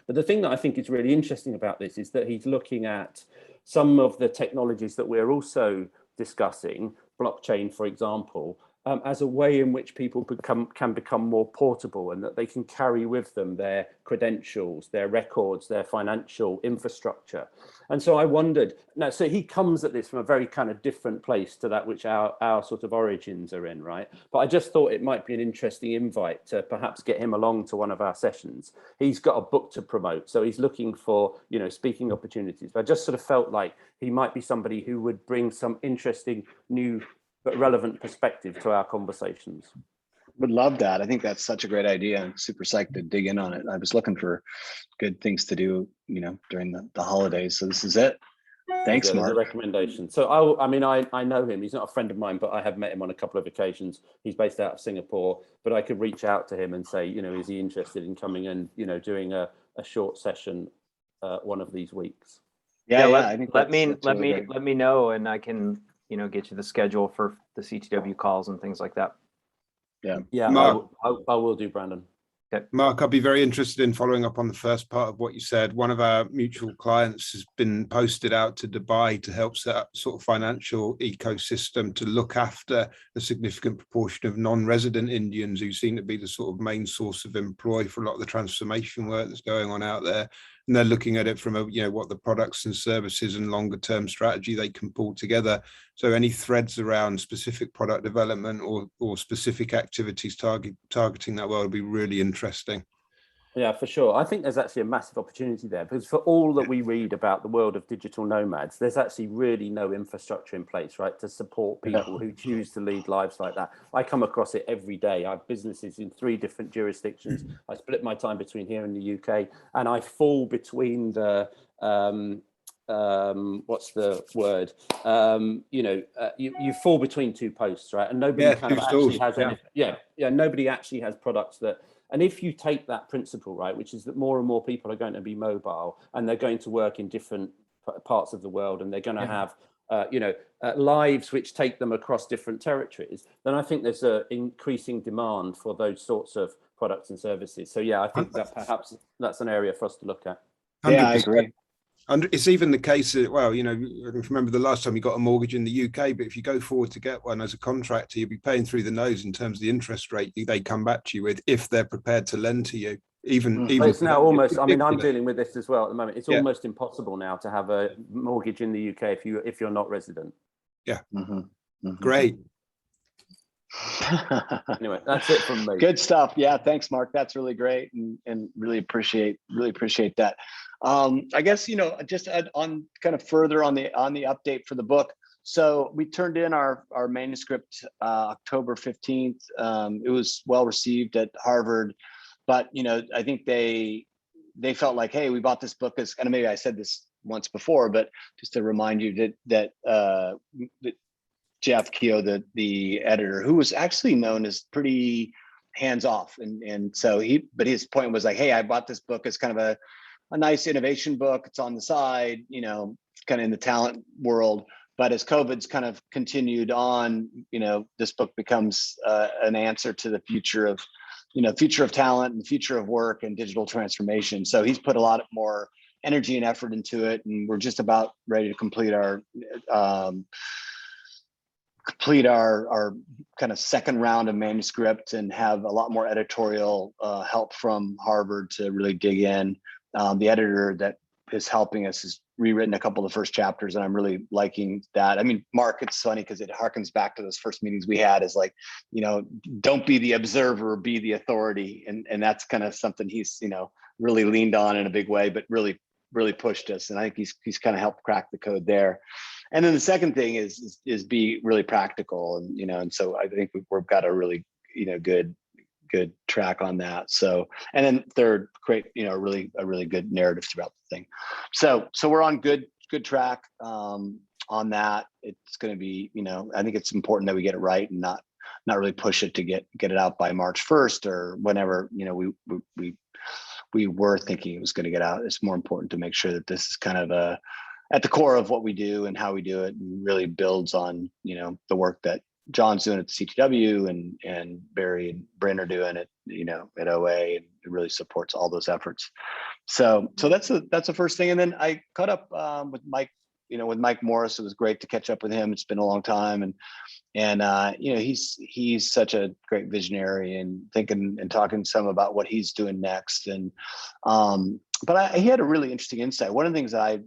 But the thing that I think is really interesting about this is that he's looking at some of the technologies that we're also discussing, blockchain, for example, as a way in which people can become more portable, and that they can carry with them their credentials, their records, their financial infrastructure. And so I wondered, now, so he comes at this from a very kind of different place to that which our sort of origins are in, right? But I just thought it might be an interesting invite to perhaps get him along to one of our sessions. He's got a book to promote, so he's looking for, you know, speaking opportunities. But I just sort of felt like he might be somebody who would bring some interesting new but relevant perspective to our conversations. Would love that. I think that's such a great idea. I'm super psyched to dig in on it. I was looking for good things to do, you know, during the holidays. So this is it. Thanks, Mark. A recommendation. So I know him. He's not a friend of mine, but I have met him on a couple of occasions. He's based out of Singapore, but I could reach out to him and say, you know, is he interested in coming and, you know, doing a short session one of these weeks? Yeah, I think let me know, and I can, you know, get you the schedule for the CTW calls and things like that. Yeah, Mark, I will do, Brandon. Okay. Mark, I'd be very interested in following up on the first part of what you said. One of our mutual clients has been posted out to Dubai to help set up sort of financial ecosystem to look after a significant proportion of non-resident Indians who seem to be the sort of main source of employ for a lot of the transformation work that's going on out there. and they're looking at it from a, what the products and services and longer term strategy they can pull together. So any threads around specific product development or specific activities targeting that world would be really interesting. Yeah, for sure. I think there's actually a massive opportunity there, because for all that we read about the world of digital nomads, there's actually really no infrastructure in place, right, to support people who choose to lead lives like that. I come across it every day. I have businesses in 3 different jurisdictions. I split my time between here and the UK, and I fall between the what's the word? You fall between 2 posts, right? And nobody actually has any. Nobody actually has products that. And if you take that principle, right, which is that more and more people are going to be mobile and they're going to work in different parts of the world, and they're going to have, lives which take them across different territories, then I think there's an increasing demand for those sorts of products and services. So, yeah, I think that perhaps that's an area for us to look at. 100%. Yeah, I agree. And it's even the case that, I remember the last time you got a mortgage in the UK, but if you go forward to get one as a contractor, you'll be paying through the nose in terms of the interest rate they come back to you with, if they're prepared to lend to you. Even it's now almost, I'm dealing with this as well at the moment. It's almost impossible now to have a mortgage in the UK if you're not resident. Yeah. Great. Anyway, that's it from me. Good stuff. Yeah, thanks, Mark. That's really great, and really appreciate that. I guess, just on kind of further on the update for the book. So we turned in our manuscript October 15th. It was well received at Harvard, but I think they felt like, hey, we bought this book as, and maybe I said this once before, but just to remind you that Jeff Keogh, the editor, who was actually known as pretty hands-off, and so but his point was like, hey, I bought this book as kind of a nice innovation book. It's on the side, kind of in the talent world. But as COVID's kind of continued on, this book becomes an answer to the future of talent and future of work and digital transformation. So he's put a lot more energy and effort into it, and we're just about ready to complete our kind of second round of manuscript and have a lot more editorial help from Harvard to really dig in. The editor that is helping us has rewritten a couple of the first chapters, and I'm really liking that. I mean, Mark, it's funny because it harkens back to those first meetings we had, is like, don't be the observer, be the authority. And that's kind of something he's, really leaned on in a big way, but really pushed us. And I think he's kind of helped crack the code there. And then the second thing is be really practical, and so I think we've got a really good track on that. So, and then third, create a really good narrative throughout the thing. So we're on good track on that. It's going to be, I think it's important that we get it right and not really push it to get it out by March 1st or whenever we were thinking it was going to get out. It's more important to make sure that this is kind of at the core of what we do and how we do it, and really builds on, the work that John's doing at the CTW and Barry and Bryn are doing at, at OA, and it really supports all those efforts. So that's the first thing. And then I caught up with Mike, with Mike Morris. It was great to catch up with him. It's been a long time. And he's such a great visionary, and thinking and talking some about what he's doing next. And, but he had a really interesting insight. One of the things that I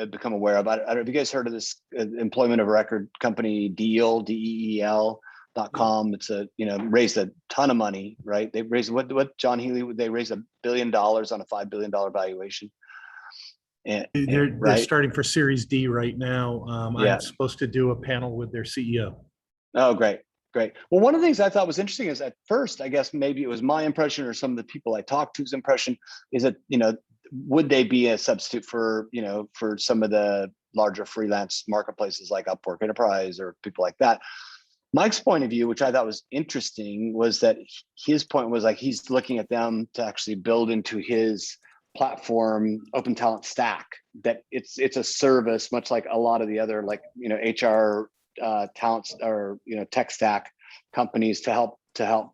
become aware of, I don't know if you guys heard of this employment of record company, Deel, DEEL.com. It's raised a ton of money, right? They raised what John Healy, they raised $1 billion on a $5 billion valuation. And they're starting for Series D right now. I'm supposed to do a panel with their CEO. Oh, great. Well, one of the things I thought was interesting is, at first, I guess maybe it was my impression or some of the people I talked to's impression, is that, would they be a substitute for, for some of the larger freelance marketplaces like Upwork Enterprise or people like that? Mike's point of view, which I thought was interesting, was that his point was like, he's looking at them to actually build into his platform Open Talent Stack, that it's a service, much like a lot of the other, like, HR talents or, tech stack companies, to help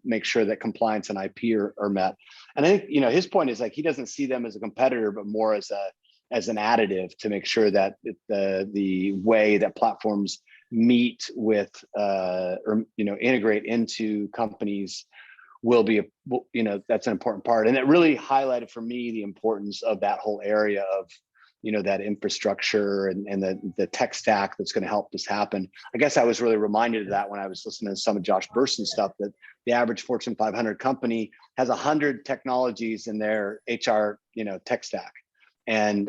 make sure that compliance and IP are met. And I think, his point is like, he doesn't see them as a competitor, but more as an additive to make sure that the way that platforms meet with or integrate into companies will be, that's an important part. And it really highlighted for me the importance of that whole area of, that infrastructure and the tech stack that's going to help this happen. I guess I was really reminded of that when I was listening to some of Josh Berson's stuff, that the average Fortune 500 company has 100 technologies in their HR, tech stack. And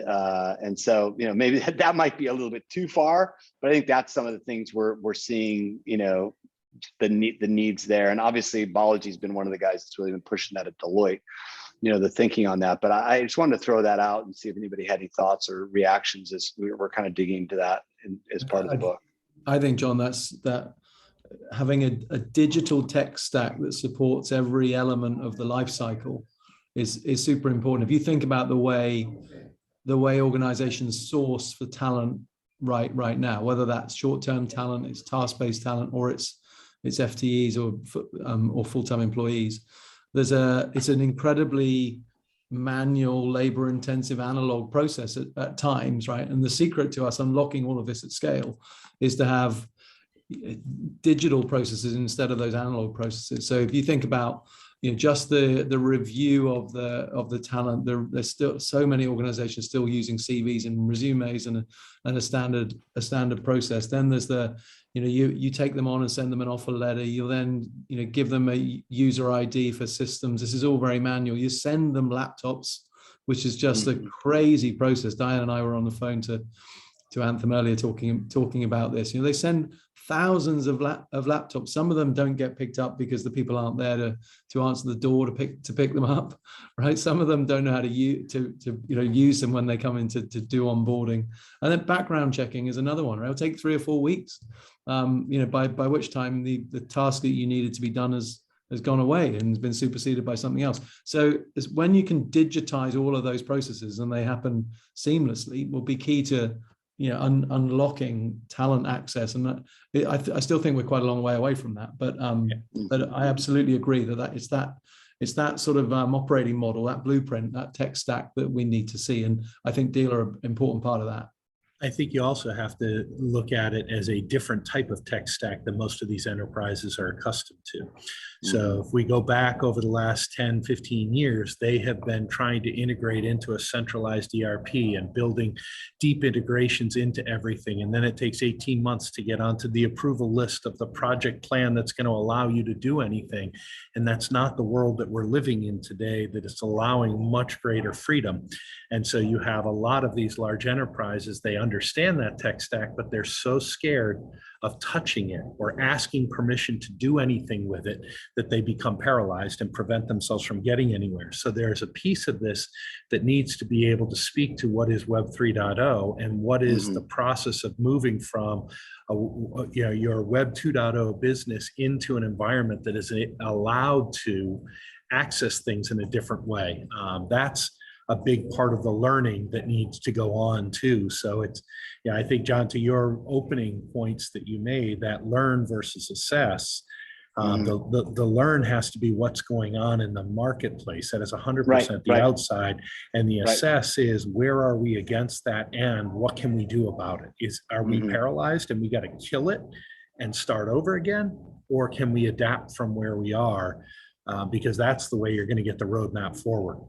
so, maybe that might be a little bit too far, but I think that's some of the things we're seeing, the needs there. And obviously Balaji's been one of the guys that's really been pushing that at Deloitte, the thinking on that. But I just wanted to throw that out and see if anybody had any thoughts or reactions as we're kind of digging into that as part of the book. I think, John, that having a digital tech stack that supports every element of the life cycle is super important. If you think about the way organizations source for talent right now, whether that's short-term talent, it's task-based talent, or it's FTEs or full-time employees, it's an incredibly manual, labor-intensive analog process at times, right? And the secret to us unlocking all of this at scale is to have digital processes instead of those analog processes. So if you think about just the review of the talent, there's still so many organizations still using CVs and resumes and a standard process. Then there's you take them on and send them an offer letter. You'll then give them a user ID for systems. This is all very manual. You send them laptops, which is just a crazy process. Diane and I were on the phone to Anthem earlier talking about this. They send thousands of laptops. Some of them don't get picked up because the people aren't there to answer the door to pick them up, right? Some of them don't know how to use them when they come in to do onboarding. And then background checking is another one, right? It'll take 3 or 4 weeks, by which time the task that you needed to be done has gone away and has been superseded by something else. So when you can digitize all of those processes and they happen seamlessly, will be key to unlocking talent access. And I still think we're quite a long way away from that, but I absolutely agree that it's that sort of operating model, that blueprint, that tech stack that we need to see. And I think Deal are an important part of that. I think you also have to look at it as a different type of tech stack than most of these enterprises are accustomed to. So if we go back over the last 10, 15 years, they have been trying to integrate into a centralized ERP and building deep integrations into everything. And then it takes 18 months to get onto the approval list of the project plan that's going to allow you to do anything. And that's not the world that we're living in today, that is allowing much greater freedom. And so you have a lot of these large enterprises, they understand that tech stack, but they're so scared of touching it or asking permission to do anything with it that they become paralyzed and prevent themselves from getting anywhere. So there's a piece of this that needs to be able to speak to what is Web 3.0 and what is the process of moving from your Web 2.0 business into an environment that is allowed to access things in a different way. That's a big part of the learning that needs to go on too. So I think, John, to your opening points that you made, that learn versus assess, the learn has to be what's going on in the marketplace. That is 100% the outside. And the assess is where are we against that and what can we do about it? Are we paralyzed and we got to kill it and start over again? Or can we adapt from where we are? Because that's the way you're going to get the roadmap forward.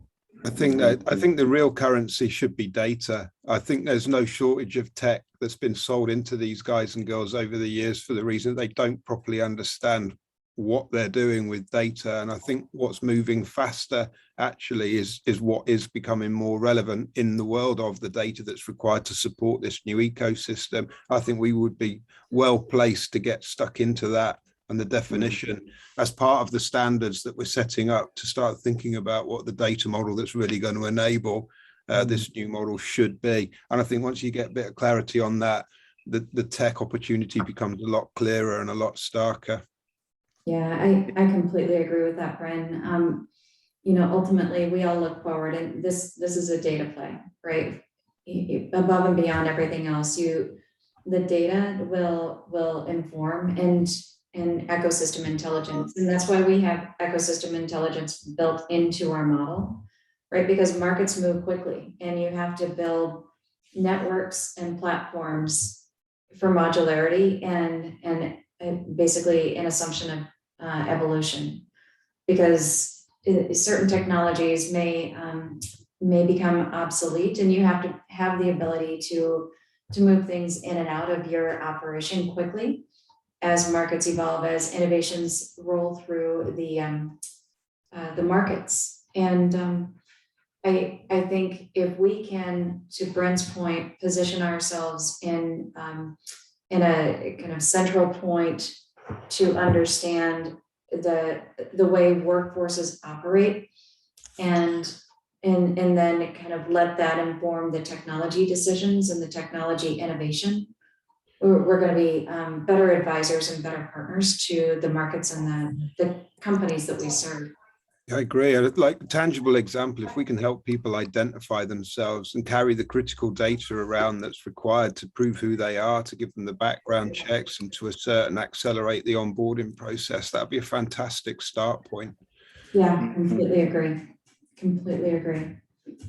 I think the real currency should be data. I think there's no shortage of tech that's been sold into these guys and girls over the years for the reason they don't properly understand what they're doing with data. And I think what's moving faster actually is what is becoming more relevant in the world of the data that's required to support this new ecosystem. I think we would be well placed to get stuck into that and the definition as part of the standards that we're setting up to start thinking about what the data model that's really going to enable this new model should be. And I think once you get a bit of clarity on that, the tech opportunity becomes a lot clearer and a lot starker. Yeah, I completely agree with that, Bren. Ultimately, we all look forward, and this is a data play, right? Above and beyond everything else, the data will inform and ecosystem intelligence. And that's why we have ecosystem intelligence built into our model, right? Because markets move quickly and you have to build networks and platforms for modularity and basically an assumption of evolution. because certain technologies may become obsolete, and you have to have the ability to move things in and out of your operation quickly as markets evolve, as innovations roll through the markets. And I think if we can, to Brent's point, position ourselves in a kind of central point to understand the way workforces operate, and then kind of let that inform the technology decisions and the technology innovation, we're going to be better advisors and better partners to the markets and the companies that we serve. I agree. I'd like a tangible example. If we can help people identify themselves and carry the critical data around that's required to prove who they are, to give them the background checks and to assert and accelerate the onboarding process, that'd be a fantastic start point. Yeah, completely agree. Completely agree.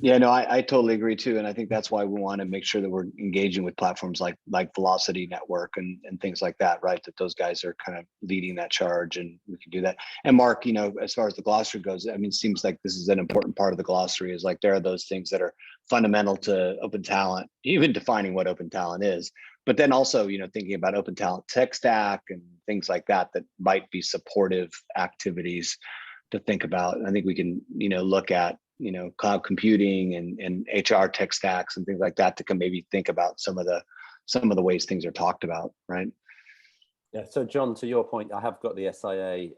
Yeah, no, I totally agree too. And I think that's why we want to make sure that we're engaging with platforms like Velocity Network and things like that, right? That those guys are kind of leading that charge, and we can do that. And Mark, you know, as far as the glossary goes, I mean, it seems like this is an important part of the glossary, is like there are those things that are fundamental to open talent, even defining what open talent is. But then also, you know, thinking about open talent tech stack and things like that might be supportive activities to think about. And I think we can, you know, look at, you know, cloud computing and HR tech stacks and things like that to can maybe think about some of the ways things are talked about, right? Yeah. So John, to your point, I have got the SIA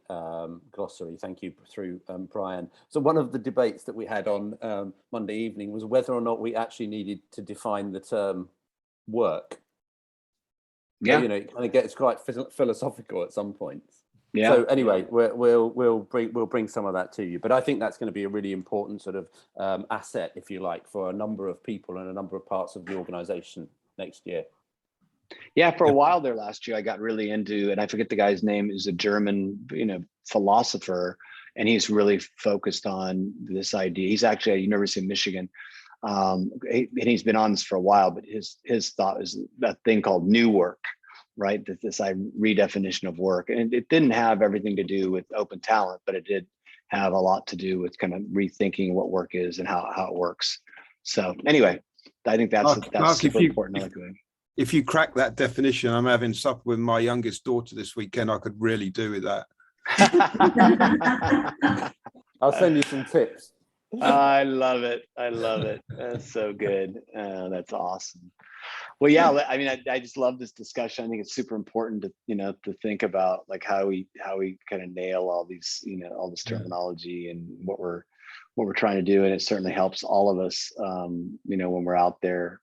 glossary. Thank you, through Brian. So one of the debates that we had on Monday evening was whether or not we actually needed to define the term work. Yeah. So, you know, it kind of gets quite philosophical at some points. Yeah. So anyway, we'll bring some of that to you, but I think that's going to be a really important sort of asset, if you like, for a number of people and a number of parts of the organization next year. Yeah, for a while there last year, I got really into, and I forget the guy's name, is a German, you know, philosopher, and he's really focused on this idea. He's actually at University of Michigan, and he's been on this for a while. But his thought is that thing called new work. Right, that this redefinition of work, and it didn't have everything to do with open talent, but it did have a lot to do with kind of rethinking what work is and how it works. So anyway, I think that's Mark, super important. If you crack that definition, I'm having supper with my youngest daughter this weekend. I could really do with that. I'll send you some tips. I love it. I love it. That's so good. That's awesome. Well, yeah, I mean, I just love this discussion. I think it's super important to, you know, to think about like how we kind of nail all these, you know, all this terminology and what we're trying to do. And it certainly helps all of us, you know, when we're out there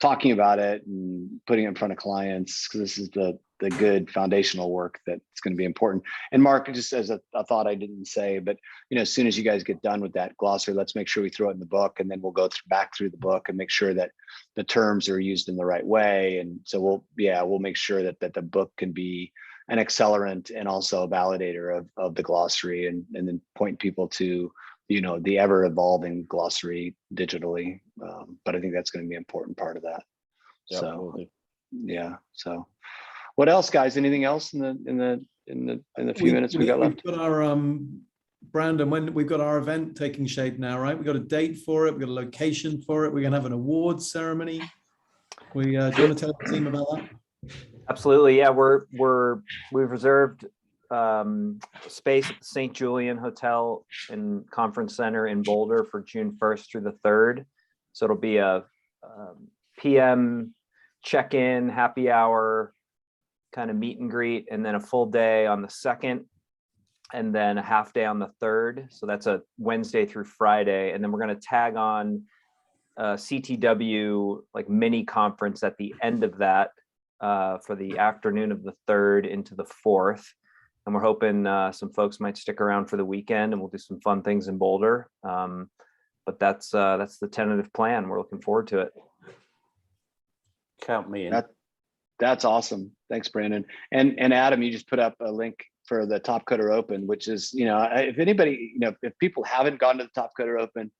talking about it and putting it in front of clients, because this is the good foundational work that's going to be important. And Mark, just as a thought I didn't say, but, you know, as soon as you guys get done with that glossary, let's make sure we throw it in the book, and then we'll go back through the book and make sure that the terms are used in the right way. And so we'll make sure that the book can be an accelerant and also a validator of the glossary, and then point people to, you know, the ever evolving glossary digitally. But I think that's going to be an important part of that. Yeah, so yeah. So what else, guys? Anything else in the few minutes we got left? We've got our Brandon, when we've got our event taking shape now, right? We've got a date for it, we've got a location for it, we're gonna have an awards ceremony. Do you want to tell the team about that? Absolutely. Yeah, we've reserved space at the St. Julian Hotel and Conference Center in Boulder for June 1st through the 3rd. So it'll be a PM check-in, happy hour, kind of meet and greet, and then a full day on the 2nd, and then a half day on the 3rd. So that's a Wednesday through Friday. And then we're going to tag on CTW like mini conference at the end of that for the afternoon of the 3rd into the 4th. And we're hoping some folks might stick around for the weekend, and we'll do some fun things in Boulder. But that's the tentative plan. We're looking forward to it. Count me in. That's awesome. Thanks, Brandon. And Adam, you just put up a link for the Top Coder Open, which is, you know, if anybody, you know, if people haven't gone to the Top Coder Open,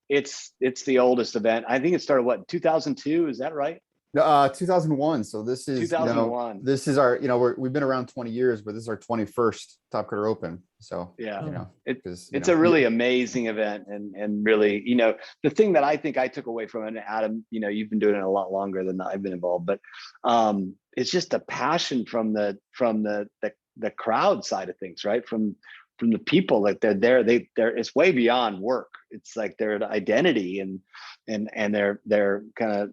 it's the oldest event. I think it started, what, 2002? Is that right? 2001. So this is, 2001. this is our, we've been around 20 years, but this is our 21st Top Coder Open. So, Yeah. because It's a really amazing event, and really, the thing that I think I took away from it, Adam, you've been doing it a lot longer than I've been involved, but it's just a passion from the crowd side of things, right? From the people, like they're there, it's way beyond work. It's like their identity and they're kind of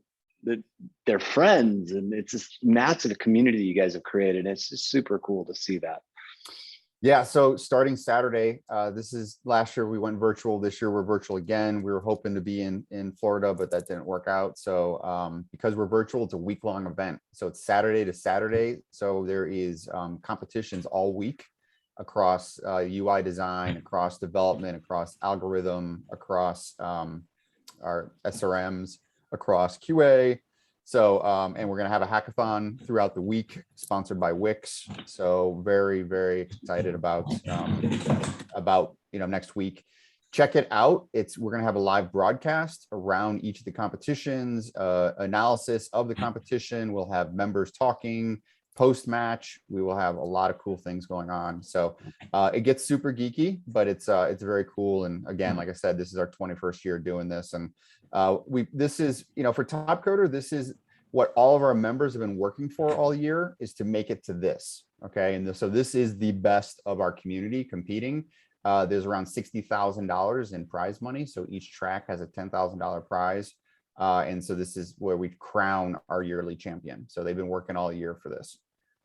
their friends, and it's this massive community you guys have created. It's just super cool to see that. Yeah, so starting Saturday, this is last year we went virtual. This year we're virtual again. We were hoping to be in Florida, but that didn't work out. So because we're virtual, it's a week-long event. So it's Saturday to Saturday. So there is competitions all week across UI design, across development, across algorithm, across our SRMs, across QA. So, and we're going to have a hackathon throughout the week sponsored by Wix. So very, very excited about next week. Check it out. We're going to have a live broadcast around each of the competitions, analysis of the competition. We'll have members talking post-match. We will have a lot of cool things going on. So it gets super geeky, but it's very cool. And again, like I said, this is our 21st year doing this. And this is, for Top Coder, this is what all of our members have been working for all year, is to make it to this. Okay. And so this is the best of our community competing. There's around $60,000 in prize money. So each track has a $10,000 prize. And so this is where we crown our yearly champion. So they've been working all year for this.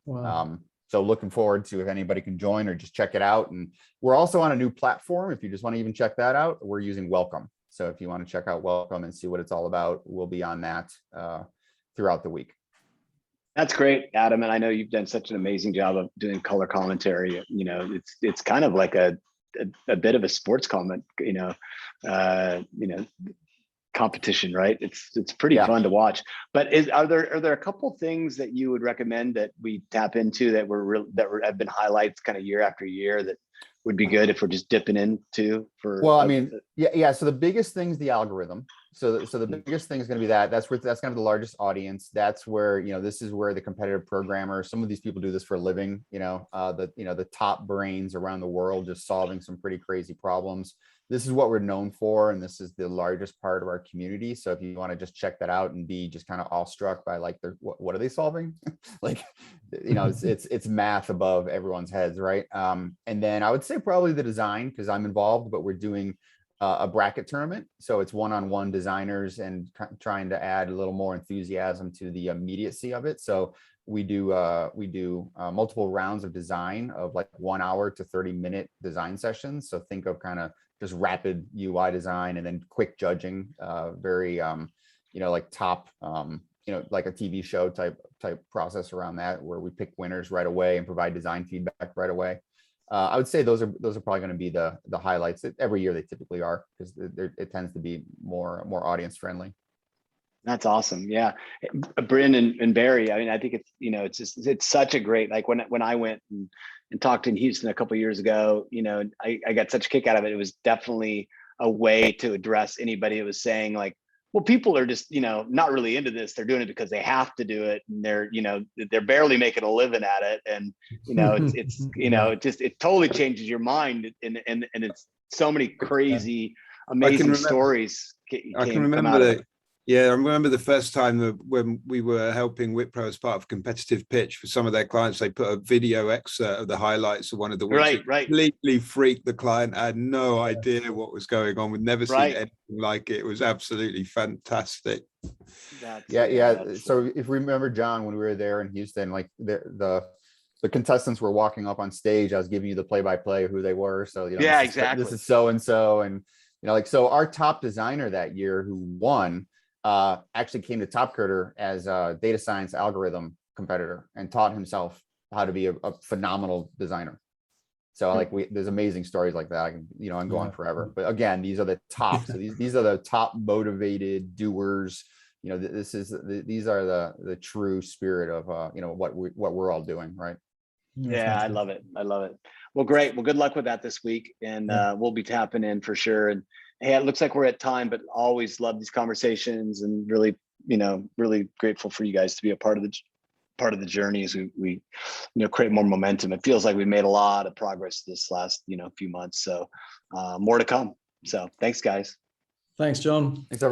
Wow. So looking forward to if anybody can join or just check it out. And we're also on a new platform. If you just want to even check that out, we're using Welcome. So if you want to check out Welcome and see what it's all about, we'll be on that throughout the week. That's great, Adam. And I know you've done such an amazing job of doing color commentary. It's kind of like a bit of a sports comment, competition, right? It's pretty fun to watch. But are there a couple things that you would recommend that we tap into that have been highlights kind of year after year that would be good if we're just dipping into for? Well, I mean, yeah. So the biggest thing is the algorithm. So the biggest thing is going to be that's kind of the largest audience. That's where, this is where the competitive programmers, some of these people do this for a living, the top brains around the world, just solving some pretty crazy problems. This is what we're known for, and this is the largest part of our community. So if you want to just check that out and be just kind of awestruck by like, what are they solving? Like, it's math above everyone's heads, right? And then I would say probably the design, because I'm involved, but we're doing a bracket tournament. So it's one-on-one designers and trying to add a little more enthusiasm to the immediacy of it. So we do multiple rounds of design of like 1 hour to 30-minute design sessions. So think of kind of just rapid UI design and then quick judging, very, like top, like a TV show type process around that, where we pick winners right away and provide design feedback right away. I would say those are probably going to be the highlights. Every year they typically are, because it tends to be more audience friendly. That's awesome. Yeah. Bryn and Barry, I mean, I think it's such a great, like when I went and talked in Houston a couple of years ago, I got such a kick out of it. It was definitely a way to address anybody who was saying like, well, people are just, not really into this. They're doing it because they have to do it. And they're barely making a living at it. And, it totally changes your mind. And it's so many crazy, amazing stories. I can remember that. Yeah, I remember the first time when we were helping Wipro as part of competitive pitch for some of their clients, they put a video excerpt of the highlights of one of the weeks. Right. Completely freaked the client. I had no idea what was going on. We'd never seen anything like it. It was absolutely fantastic. Yeah. So if we remember, John, when we were there in Houston, like the contestants were walking up on stage, I was giving you the play-by-play of who they were. So exactly. This is so-and-so, and so our top designer that year who won actually came to Top Coder as a data science algorithm competitor and taught himself how to be a phenomenal designer. So there's amazing stories like that. I can, I'm going forever, but again, these are the top. So these are the top motivated doers. These are the true spirit of, what we're all doing. Right. Yeah. I love it. Well, great. Well, good luck with that this week. And we'll be tapping in for sure. And hey, it looks like we're at time, but always love these conversations and really really grateful for you guys to be a part of the journey as we create more momentum. It feels like we made a lot of progress this last, few months. So more to come. So thanks, guys. Thanks, John. Thanks, everyone.